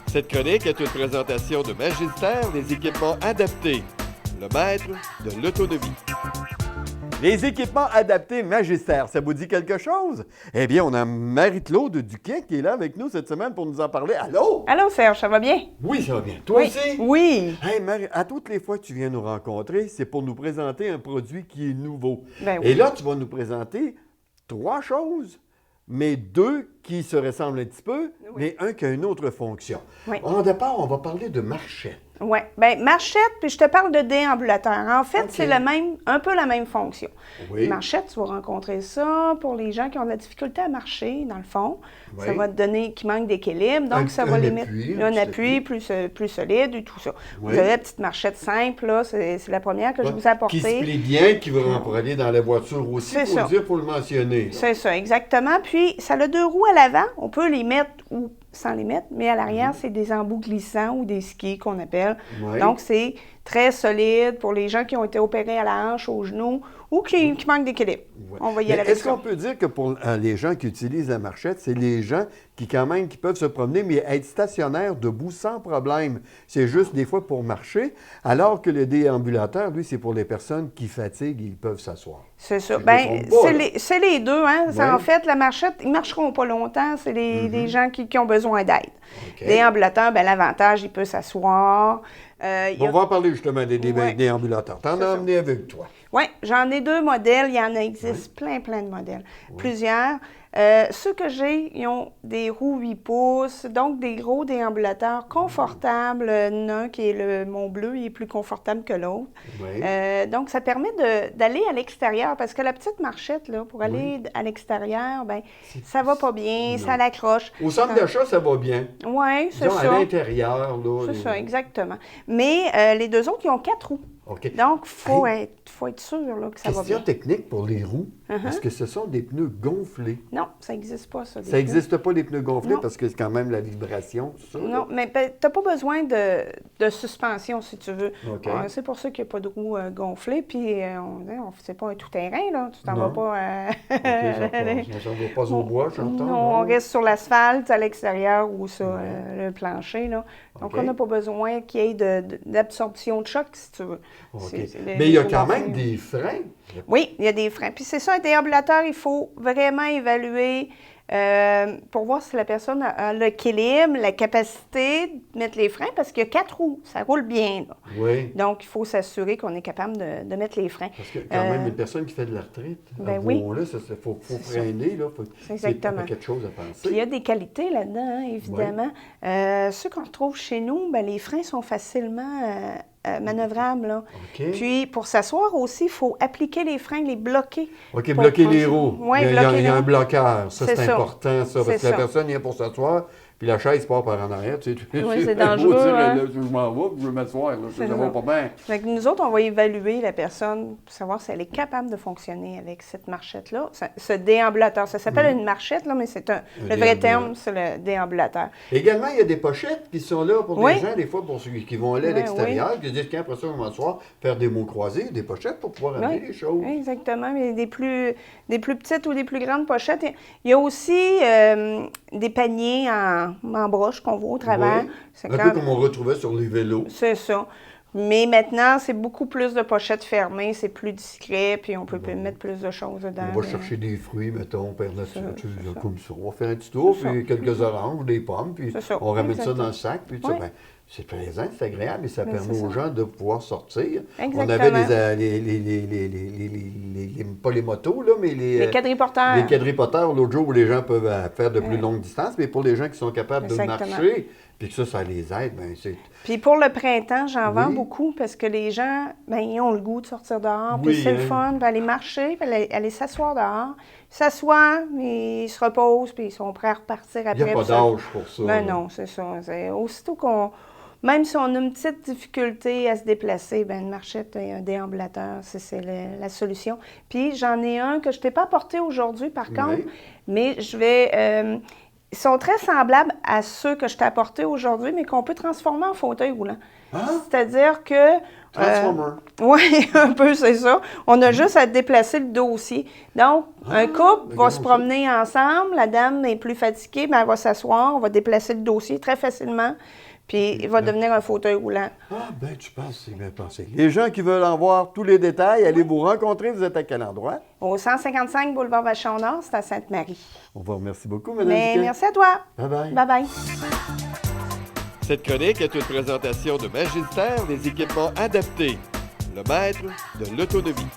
Cette chronique est une présentation de Magistère des équipements adaptés, le maître de l'autonomie. Les équipements adaptés Magistère, ça vous dit quelque chose? Eh bien, on a Marie-Claude Duquet qui est là avec nous cette semaine pour nous en parler. Allô? Allô, Serge, ça va bien? Oui, ça va bien. Toi oui. aussi? Oui. Hey, Marie, à toutes les fois que tu viens nous rencontrer, c'est pour nous présenter un produit qui est nouveau. Ben oui. Et là, tu vas nous présenter 3 choses, mais 2 qui se ressemblent un petit peu, mais un qui a une autre fonction. Oui. Au départ, on va parler de marchette. Oui. Bien, marchette, puis je te parle de déambulateur. En fait, OK. c'est un peu la même fonction. Oui. Marchette, tu vas rencontrer ça pour les gens qui ont de la difficulté à marcher, dans le fond. Oui. Ça va te donner, qui manque d'équilibre, donc ça va les mettre un appui plus solide et tout ça. Oui. Vous avez la petite marchette simple, là, c'est la première que je vous ai apportée. Qui se plie bien, qui va pour aller dans la voiture aussi, C'est ça. pour le mentionner. Là. C'est ça, exactement. Puis, ça a 2 roues à l'avant. On peut les mettre ou sans les mettre, mais à l'arrière, c'est des embouts glissants ou des skis qu'on appelle. Oui. Donc, c'est très solide pour les gens qui ont été opérés à la hanche, au genou ou qui manquent d'équilibre. Ouais. On va y aller avec Est-ce ça. qu'on peut dire que pour les gens qui utilisent la marchette, c'est les gens qui peuvent se promener, mais être stationnaires, debout, sans problème. C'est juste des fois pour marcher, alors que le déambulateur, lui, c'est pour les personnes qui fatiguent, ils peuvent s'asseoir. C'est ça. Je Bien, me trompe pas, c'est les deux. Hein? Ouais. En fait, la marchette, ils ne marcheront pas longtemps. C'est des gens qui ont besoin d'aide. OK. Déambulateur, bien, l'avantage, il peut s'asseoir. On va en parler justement des Ouais. déambulateurs. T'en C'est as ça. amené avec toi. Oui, j'en ai 2 modèles. Il y en existe plein de modèles. Plusieurs. Ceux que j'ai, ils ont des roues 8 pouces, donc des gros déambulateurs confortables. Il y en a un qui est le Mont Bleu, il est plus confortable que l'autre. Oui. Donc, ça permet d'aller à l'extérieur, parce que la petite marchette, là, pour aller à l'extérieur, ben ça va pas bien, ça l'accroche. Au centre d'achat, ça va bien. Oui, c'est Disons, ça. à l'intérieur, là. C'est ça, exactement. Mais les 2 autres, ils ont 4 roues. OK. Donc, il faut être sûr là, que ça va Question bien. technique pour les roues. Est-ce que ce sont des pneus gonflés? Non, ça n'existe pas, ça. Ça n'existe pas, les pneus gonflés, Non. parce que c'est quand même la vibration, tout ça. là. Non, mais tu n'as pas besoin de suspension, si tu veux. OK. C'est pour ça qu'il n'y a pas de roues gonflées. Puis, c'est pas un tout-terrain, là. Tu t'en Non. vas pas... OK, ça ne va pas au bois, j'entends. Non, on reste sur l'asphalte à l'extérieur ou sur le plancher, là. Donc, OK. on n'a pas besoin qu'il y ait d'absorption de choc, si tu veux. OK. C'est Mais il y a les quand roues même gonflées. des freins. Oui, il y a des freins. Puis c'est ça, un déambulateur, il faut vraiment évaluer pour voir si la personne a l'équilibre, la capacité de mettre les freins, parce qu'il y a 4 roues, ça roule bien. Là. Oui. Donc, il faut s'assurer qu'on est capable de mettre les freins. Parce que quand même, une personne qui fait de la retraite, ben oui. là, il faut freiner, là. C'est exactement. Il y a quelque chose à penser. Puis il y a des qualités là-dedans, hein, évidemment. Ceux qu'on retrouve chez nous, ben, les freins sont facilement manœuvrables. Là. OK. Puis, pour s'asseoir aussi, il faut appliquer les freins, les bloquer. OK, pour bloquer prendre- les roues. Oui, il y bloquer a les un roues. bloqueur. Ça, C'est c'est ça. important, ça. Parce C'est que la ça. personne vient pour s'asseoir, puis la chaise part par en arrière. Tu sais, Oui, c'est dangereux, hein. Là, je m'en vais, puis je veux m'asseoir. Là, ça C'est va ça. pas bien. Fait que nous autres, on va évaluer la personne pour savoir si elle est capable de fonctionner avec cette marchette-là. Ce déambulateur, ça s'appelle une marchette, là, mais le vrai terme, c'est le déambulateur. Également, il y a des pochettes qui sont là pour Oui. des gens, des fois, pour ceux qui vont aller à Oui, l'extérieur, qui disent qu'après ça, on va m'asseoir, faire des mots croisés, des pochettes pour pouvoir amener les choses. Oui, exactement. Mais des plus petites ou des plus grandes pochettes. Il y a aussi des paniers en broche qu'on voit au travers. Oui. C'est Un quand- peu comme on retrouvait sur les vélos. C'est ça. Mais maintenant, c'est beaucoup plus de pochettes fermées, c'est plus discret, puis on peut mettre plus de choses dedans. On va chercher des fruits, mettons, père nature, C'est ça. comme ça. On va faire un petit tour, C'est puis quelques oranges, des pommes, puis C'est ça. on ramène ça Exactement. dans le sac, puis tout Oui. ça. Ben, c'est plaisant, c'est agréable, et ça Ben, permet c'est aux ça. gens de pouvoir sortir. Exactement. On avait pas les motos, là, mais Les quadriporteurs. les quadripoteurs, l'autre jour, où les gens peuvent faire de plus longues distances, mais pour les gens qui sont capables de Exactement. marcher, puis que ça les aide, bien, c'est... Puis pour le printemps, j'en vends Oui. beaucoup parce que les gens, ben, ils ont le goût de sortir dehors. Puis Oui, c'est le hein. fun, puis aller marcher, puis aller s'asseoir dehors. Ils s'assoient, mais ils se reposent, puis ils sont prêts à repartir après. Il n'y a pas puis ça- d'âge pour ça. Ben là. non, c'est ça. Aussitôt qu'on... Même si on a une petite difficulté à se déplacer, ben une marchette et un déambulateur, c'est la solution. Puis j'en ai un que je ne t'ai pas apporté aujourd'hui, par contre, Oui. mais je vais... Ils sont très semblables à ceux que je t'ai apportés aujourd'hui, mais qu'on peut transformer en fauteuil roulant. Hein? C'est-à-dire que... Transformer. Oui, un peu, c'est ça. On a juste à déplacer le dossier. Donc, un couple va se promener ensemble, la dame est plus fatiguée, mais elle va s'asseoir, on va déplacer le dossier très facilement, puis il va devenir un fauteuil roulant. Ah, ben, tu penses, c'est bien pensé. Les gens qui veulent en voir tous les détails, allez vous rencontrer. Vous êtes à quel endroit? Au 155 boulevard Vachon-Nord, c'est à Sainte-Marie. On vous remercie beaucoup, Mme Mais Diquet. merci à toi. Bye-bye. Bye-bye. Cette chronique est une présentation de Magistère des équipements adaptés, le maître de l'autonomie.